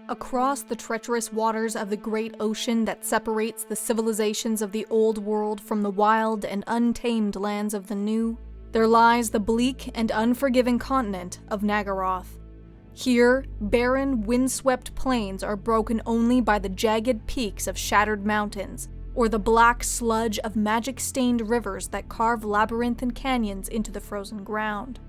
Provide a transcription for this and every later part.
Across the treacherous waters of the great ocean that separates the civilizations of the old world from the wild and untamed lands of the new, there lies the bleak and unforgiving continent of Naggaroth. Here, barren, windswept plains are broken only by the jagged peaks of shattered mountains, or the black sludge of magic-stained rivers that carve labyrinthine canyons into the frozen ground.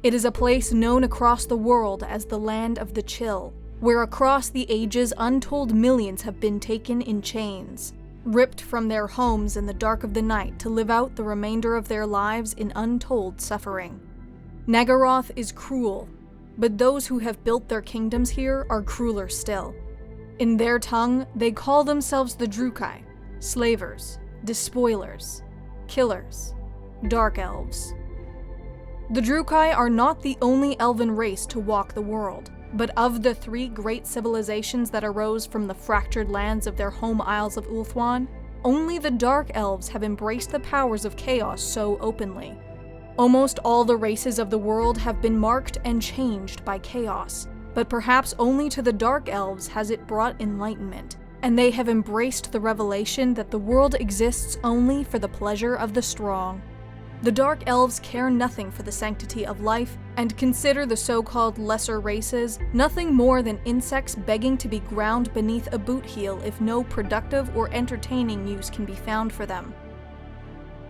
It is a place known across the world as the Land of the Chill, where across the ages untold millions have been taken in chains, ripped from their homes in the dark of the night to live out the remainder of their lives in untold suffering. Naggaroth is cruel, but those who have built their kingdoms here are crueler still. In their tongue, they call themselves the Drukai, slavers, despoilers, killers, Dark Elves. The Drukai are not the only elven race to walk the world, but of the three great civilizations that arose from the fractured lands of their home isles of Ulthuan, only the Dark Elves have embraced the powers of chaos so openly. Almost all the races of the world have been marked and changed by chaos, but perhaps only to the Dark Elves has it brought enlightenment, and they have embraced the revelation that the world exists only for the pleasure of the strong. The Dark Elves care nothing for the sanctity of life, and consider the so-called lesser races nothing more than insects begging to be ground beneath a boot heel if no productive or entertaining use can be found for them.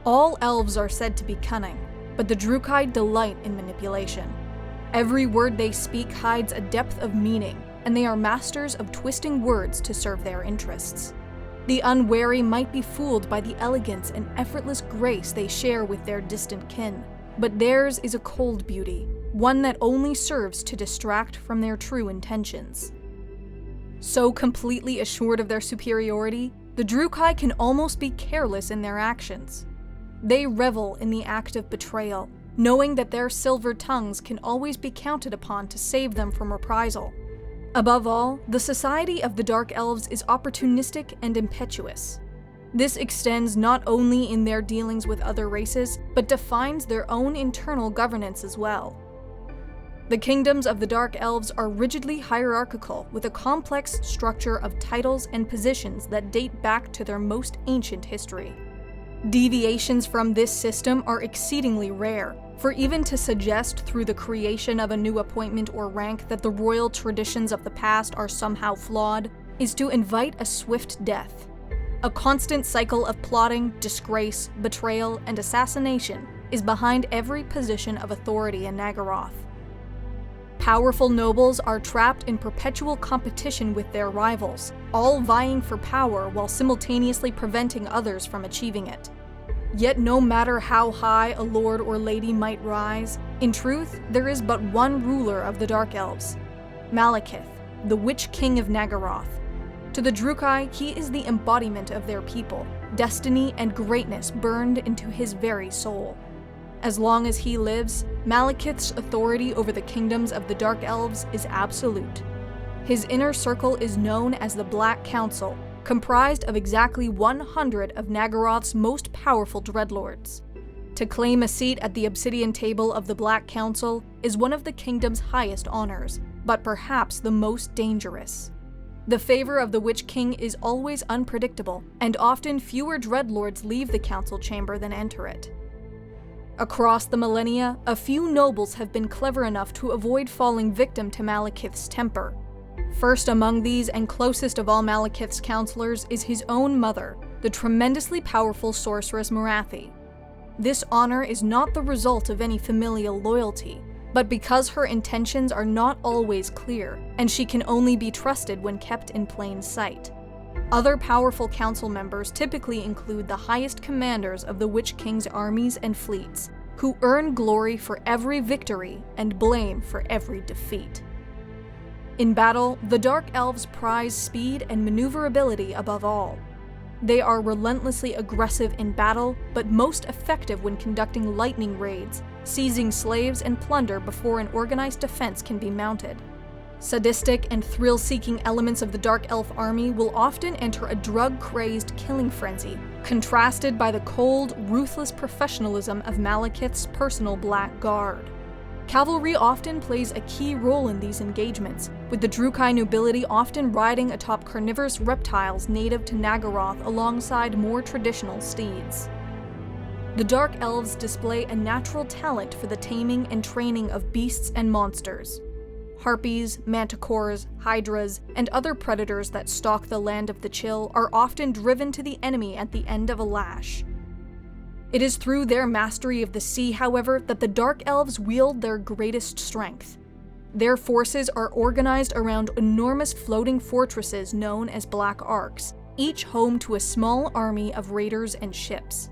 All elves are said to be cunning, but the Drukai delight in manipulation. Every word they speak hides a depth of meaning, and they are masters of twisting words to serve their interests. The unwary might be fooled by the elegance and effortless grace they share with their distant kin, but theirs is a cold beauty, one that only serves to distract from their true intentions. So completely assured of their superiority, the Drukai can almost be careless in their actions. They revel in the act of betrayal, knowing that their silver tongues can always be counted upon to save them from reprisal. Above all, the society of the Dark Elves is opportunistic and impetuous. This extends not only in their dealings with other races, but defines their own internal governance as well. The kingdoms of the Dark Elves are rigidly hierarchical, with a complex structure of titles and positions that date back to their most ancient history. Deviations from this system are exceedingly rare, for even to suggest through the creation of a new appointment or rank that the royal traditions of the past are somehow flawed is to invite a swift death. A constant cycle of plotting, disgrace, betrayal, and assassination is behind every position of authority in Naggaroth. Powerful nobles are trapped in perpetual competition with their rivals, all vying for power while simultaneously preventing others from achieving it. Yet no matter how high a lord or lady might rise, in truth, there is but one ruler of the Dark Elves, Malekith, the Witch King of Naggaroth. To the Drukai, he is the embodiment of their people, destiny and greatness burned into his very soul. As long as he lives, Malekith's authority over the kingdoms of the Dark Elves is absolute. His inner circle is known as the Black Council, comprised of exactly 100 of Naggaroth's most powerful dreadlords. To claim a seat at the obsidian table of the Black Council is one of the kingdom's highest honors, but perhaps the most dangerous. The favor of the Witch King is always unpredictable, and often fewer dreadlords leave the council chamber than enter it. Across the millennia, a few nobles have been clever enough to avoid falling victim to Malekith's temper. First among these, and closest of all Malekith's counselors, is his own mother, the tremendously powerful sorceress Morathi. This honor is not the result of any familial loyalty, but because her intentions are not always clear, and she can only be trusted when kept in plain sight. Other powerful council members typically include the highest commanders of the Witch King's armies and fleets, who earn glory for every victory and blame for every defeat. In battle, the Dark Elves prize speed and maneuverability above all. They are relentlessly aggressive in battle, but most effective when conducting lightning raids, seizing slaves and plunder before an organized defense can be mounted. Sadistic and thrill-seeking elements of the Dark Elf army will often enter a drug-crazed killing frenzy, contrasted by the cold, ruthless professionalism of Malekith's personal Black Guard. Cavalry often plays a key role in these engagements, with the Drukhai nobility often riding atop carnivorous reptiles native to Naggaroth alongside more traditional steeds. The Dark Elves display a natural talent for the taming and training of beasts and monsters. Harpies, manticores, hydras, and other predators that stalk the land of the Chill are often driven to the enemy at the end of a lash. It is through their mastery of the sea, however, that the Dark Elves wield their greatest strength. Their forces are organized around enormous floating fortresses known as Black Arks, each home to a small army of raiders and ships.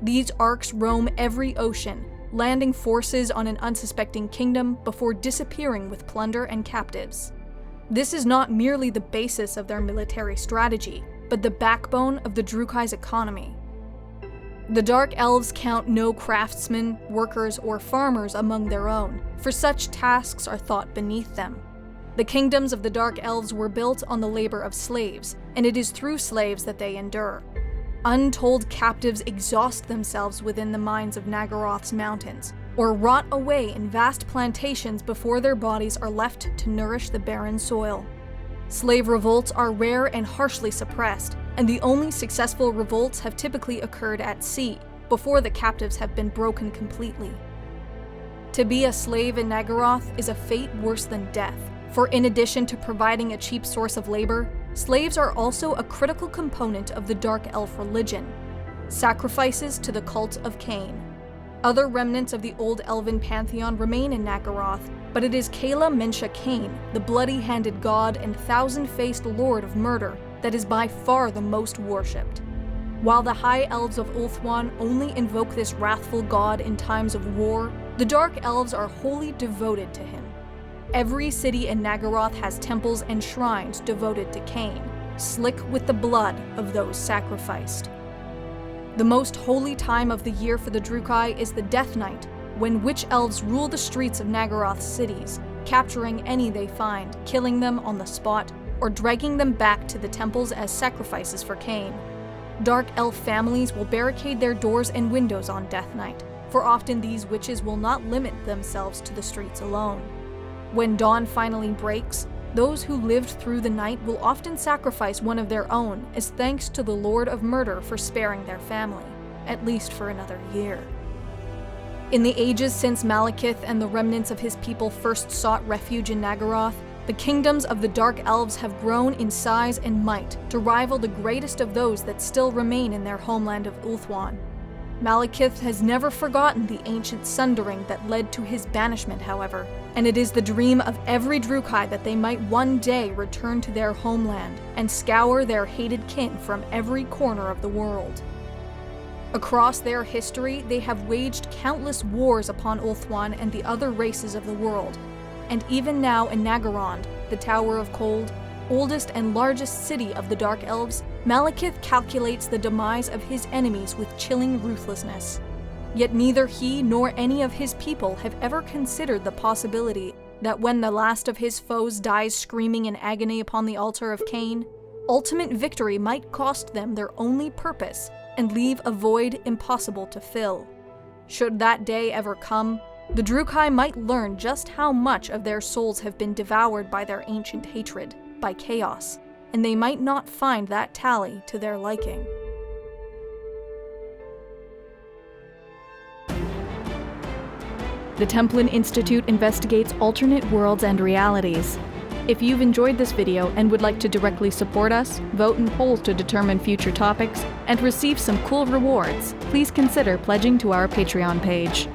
These arks roam every ocean, landing forces on an unsuspecting kingdom before disappearing with plunder and captives. This is not merely the basis of their military strategy, but the backbone of the Drukhai's economy. The Dark Elves count no craftsmen, workers, or farmers among their own, for such tasks are thought beneath them. The kingdoms of the Dark Elves were built on the labor of slaves, and it is through slaves that they endure. Untold captives exhaust themselves within the mines of Naggaroth's mountains, or rot away in vast plantations before their bodies are left to nourish the barren soil. Slave revolts are rare and harshly suppressed, and the only successful revolts have typically occurred at sea, before the captives have been broken completely. To be a slave in Naggaroth is a fate worse than death, for in addition to providing a cheap source of labor, slaves are also a critical component of the Dark Elf religion, sacrifices to the cult of Cain. Other remnants of the old elven pantheon remain in Naggaroth, but it is Kala Mensha Cain, the bloody-handed god and thousand-faced lord of murder, that is by far the most worshipped. While the High Elves of Ulthuan only invoke this wrathful god in times of war, the Dark Elves are wholly devoted to him. Every city in Naggaroth has temples and shrines devoted to Cain, slick with the blood of those sacrificed. The most holy time of the year for the Drukhai is the Death Night, when witch elves rule the streets of Naggaroth's cities, capturing any they find, killing them on the spot, or dragging them back to the temples as sacrifices for Cain. Dark Elf families will barricade their doors and windows on Death Night, for often these witches will not limit themselves to the streets alone. When dawn finally breaks, those who lived through the night will often sacrifice one of their own as thanks to the Lord of Murder for sparing their family, at least for another year. In the ages since Malekith and the remnants of his people first sought refuge in Naggaroth, the kingdoms of the Dark Elves have grown in size and might to rival the greatest of those that still remain in their homeland of Ulthuan. Malekith has never forgotten the ancient sundering that led to his banishment, however, and it is the dream of every Drukhai that they might one day return to their homeland and scour their hated kin from every corner of the world. Across their history, they have waged countless wars upon Ulthuan and the other races of the world, and even now in Naggaroth, the Tower of Cold, oldest and largest city of the Dark Elves, Malekith calculates the demise of his enemies with chilling ruthlessness. Yet neither he nor any of his people have ever considered the possibility that when the last of his foes dies screaming in agony upon the altar of Cain, ultimate victory might cost them their only purpose and leave a void impossible to fill. Should that day ever come, the Drukhai might learn just how much of their souls have been devoured by their ancient hatred, by chaos, and they might not find that tally to their liking. The Templin Institute investigates alternate worlds and realities. If you've enjoyed this video and would like to directly support us, vote in polls to determine future topics, and receive some cool rewards, please consider pledging to our Patreon page.